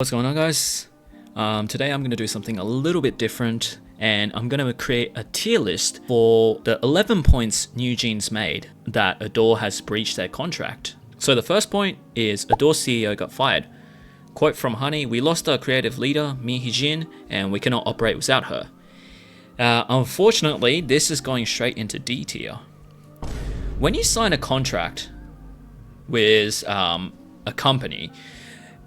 What's going on, guys? Today I'm going to do something a little bit different, and I'm going to create a tier list for the 11 points NewJeans made that ADOR has breached their contract. So the first point is ADOR CEO got fired. Quote from Honey: "We lost our creative leader, Mi Hybe, and we cannot operate without her." Unfortunately, this is going straight into D tier. When you sign a contract with a company,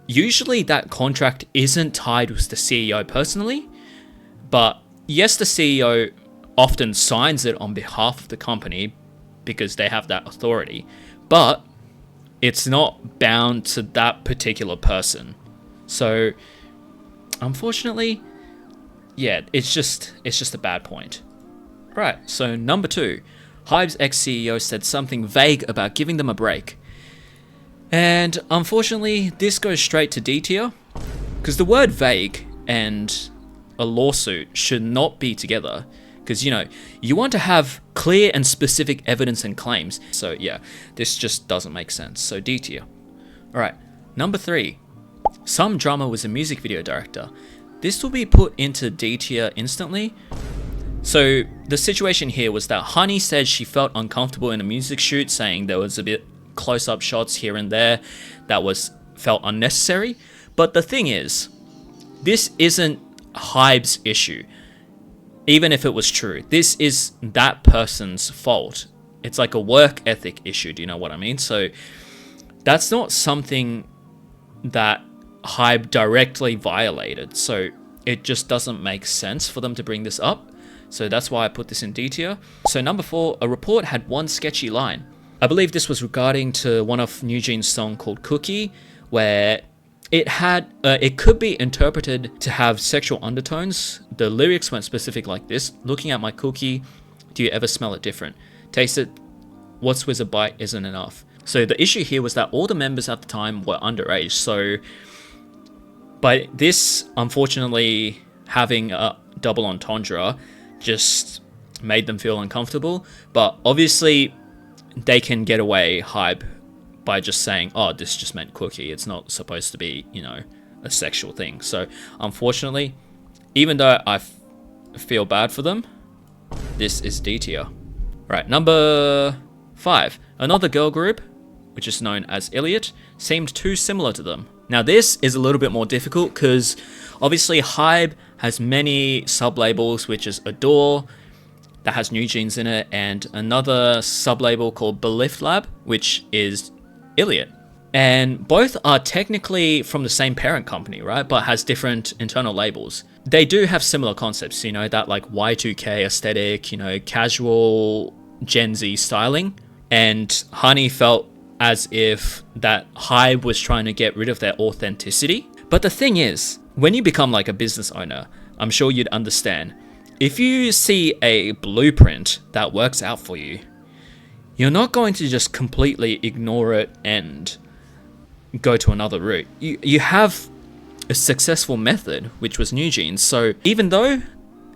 usually that contract isn't tied with the CEO personally, but yes, the CEO often signs it on behalf of the company because they have that authority, but it's not bound to that particular person. So unfortunately, yeah, it's just a bad point. Right, so number 2, Hybe's ex-CEO said something vague about giving them a break. And unfortunately, this goes straight to D tier, because the word vague and a lawsuit should not be together, because you want to have clear and specific evidence and claims. So yeah, this just doesn't make sense. So D tier. Alright, number 3, some drama was a music video director. This will be put into D tier instantly. So the situation here was that Honey said she felt uncomfortable in a music shoot, saying there was a bit close-up shots here and there that felt unnecessary. But the thing is, this isn't Hybe's issue. Even if it was true, this is that person's fault. It's like a work ethic issue, do you know what I mean? So that's not something that Hybe directly violated, so it just doesn't make sense for them to bring this up. So that's why I put this in D tier. So number 4, a report had one sketchy line. I believe this was regarding to one of NewJeans' song called Cookie, where it could be interpreted to have sexual undertones. The lyrics went specific like this: "Looking at my cookie, do you ever smell it different? Taste it, what's with a bite isn't enough." So the issue here was that all the members at the time were underage. So by this, unfortunately, having a double entendre just made them feel uncomfortable. But obviously, they can get away, Hybe, by just saying, "Oh, this just meant cookie. It's not supposed to be, a sexual thing." So unfortunately, even though I feel bad for them, this is D tier. Right, number 5, another girl group, which is known as ILLIT, seemed too similar to them. Now this is a little bit more difficult because obviously Hybe has many sub-labels, which is ADOR, that has NewJeans in it, and another sub-label called Belift Lab, which is ILLIT. And both are technically from the same parent company, right? But has different internal labels. They do have similar concepts, that like Y2K aesthetic, casual Gen Z styling. And Honey felt as if that Hybe was trying to get rid of their authenticity. But the thing is, when you become like a business owner, I'm sure you'd understand, if you see a blueprint that works out for you, you're not going to just completely ignore it and go to another route. You have a successful method, which was NewJeans. So even though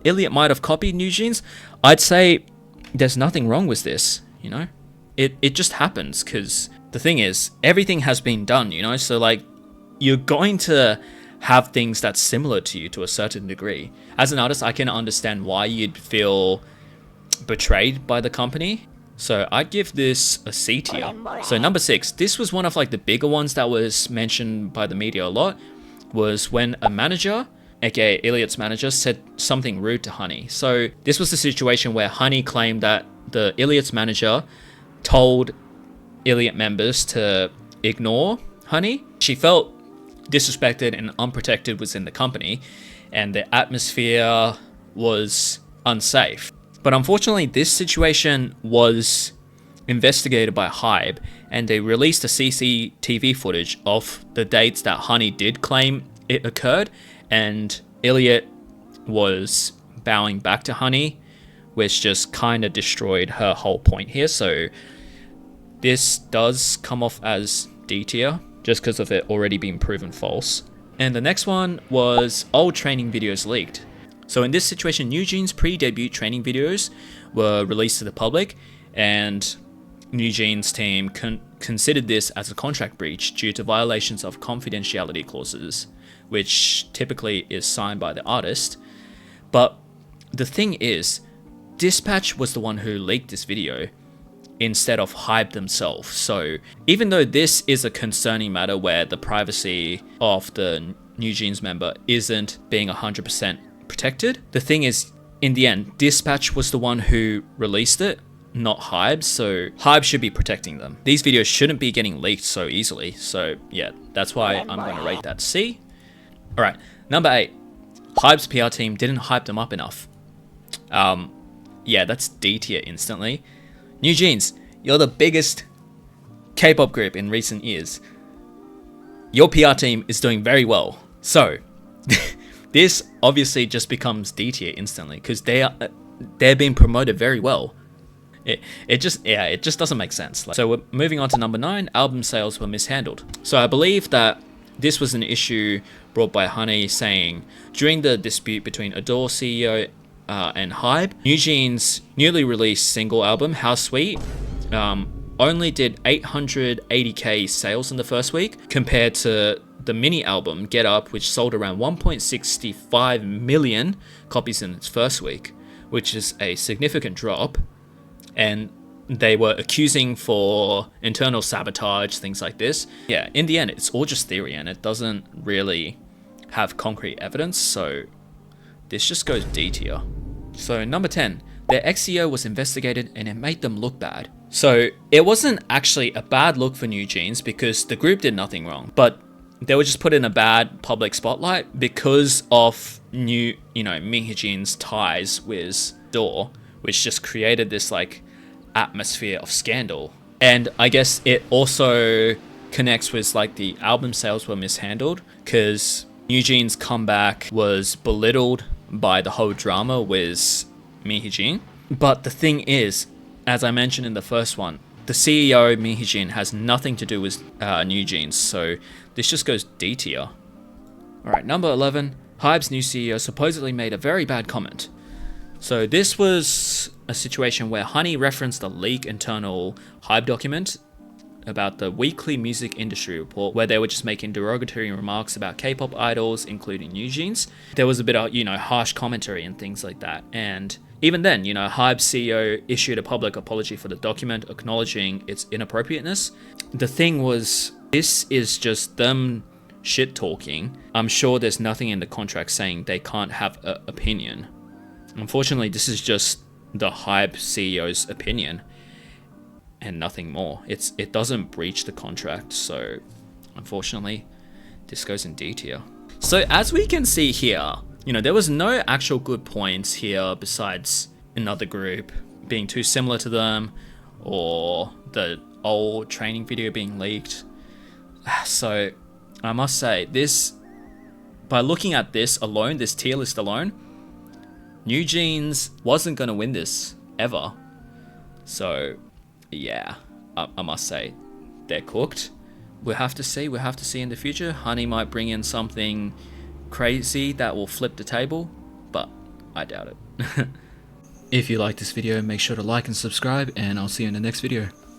ILLIT might have copied NewJeans, I'd say there's nothing wrong with this, It just happens, because the thing is, everything has been done, So like, you're going to have things that's similar to you to a certain degree. As an artist, I can understand why you'd feel betrayed by the company. So I'd give this a C tier. So number 6, this was one of like the bigger ones that was mentioned by the media a lot, was when a manager, aka ILLIT's manager, said something rude to Honey. So this was the situation where Honey claimed that the ILLIT's manager told ILLIT members to ignore Honey. She felt disrespected and unprotected within the company, and the atmosphere was unsafe. But unfortunately, this situation was investigated by Hybe, and they released a CCTV footage of the dates that Honey did claim it occurred, and ILLIT was bowing back to Honey, which just kind of destroyed her whole point here. So this does come off as D tier, just because of it already being proven false. And the next one was old training videos leaked. So in this situation, NewJeans pre-debut training videos were released to the public, and NewJeans team considered this as a contract breach due to violations of confidentiality clauses. which typically is signed by the artist. But the thing is, Dispatch was the one who leaked this video instead of Hybe themselves. So even though this is a concerning matter where the privacy of the NewJeans member isn't being 100% protected, the thing is, in the end, Dispatch was the one who released it, not Hybe, so Hybe should be protecting them. These videos shouldn't be getting leaked so easily, so yeah, that's why I'm going to rate that C. Alright, number 8. Hybe's PR team didn't hype them up enough. Yeah, that's D tier instantly. NewJeans, you're the biggest K-pop group in recent years. Your PR team is doing very well. So, this obviously just becomes D tier instantly because they're being promoted very well. It just doesn't make sense. So we're moving on to number 9. Album sales were mishandled. So I believe that this was an issue brought by Honey, saying during the dispute between ADOR CEO and Hybe, NewJeans' newly released single album How Sweet only did 880k sales in the first week, compared to the mini album Get Up, which sold around 1.65 million copies in its first week, which is a significant drop. And they were accusing for internal sabotage, things like this. Yeah, in the end, it's all just theory and it doesn't really have concrete evidence, so this just goes D tier. So number 10, their ex-CEO was investigated and it made them look bad. So it wasn't actually a bad look for NewJeans because the group did nothing wrong, but they were just put in a bad public spotlight because of MiHyun's ties with ADOR, which just created this like atmosphere of scandal. And I guess it also connects with like the album sales were mishandled because NewJeans' comeback was belittled by the whole drama with MiHyun. But the thing is, as I mentioned in the first one, the CEO MiHyun has nothing to do with NewJeans, so this just goes D tier. Alright, number 11, Hybe's new CEO supposedly made a very bad comment. So this was a situation where Honey referenced a leaked internal Hybe document about the weekly music industry report, where they were just making derogatory remarks about K-pop idols, including NewJeans. There was a bit of, harsh commentary and things like that. And even then, Hybe's CEO issued a public apology for the document, acknowledging its inappropriateness. The thing was, this is just them shit talking. I'm sure there's nothing in the contract saying they can't have an opinion. Unfortunately, this is just the Hybe CEO's opinion and nothing more. It doesn't breach the contract, so unfortunately, this goes in D tier. So as we can see here, there was no actual good points here besides another group being too similar to them or the old training video being leaked. So I must say, by looking at this alone, this tier list alone, NewJeans wasn't going to win this ever. So yeah, I must say they're cooked. We'll have to see in the future. Honey might bring in something crazy that will flip the table, but I doubt it. If you like this video, make sure to like and subscribe, and I'll see you in the next video.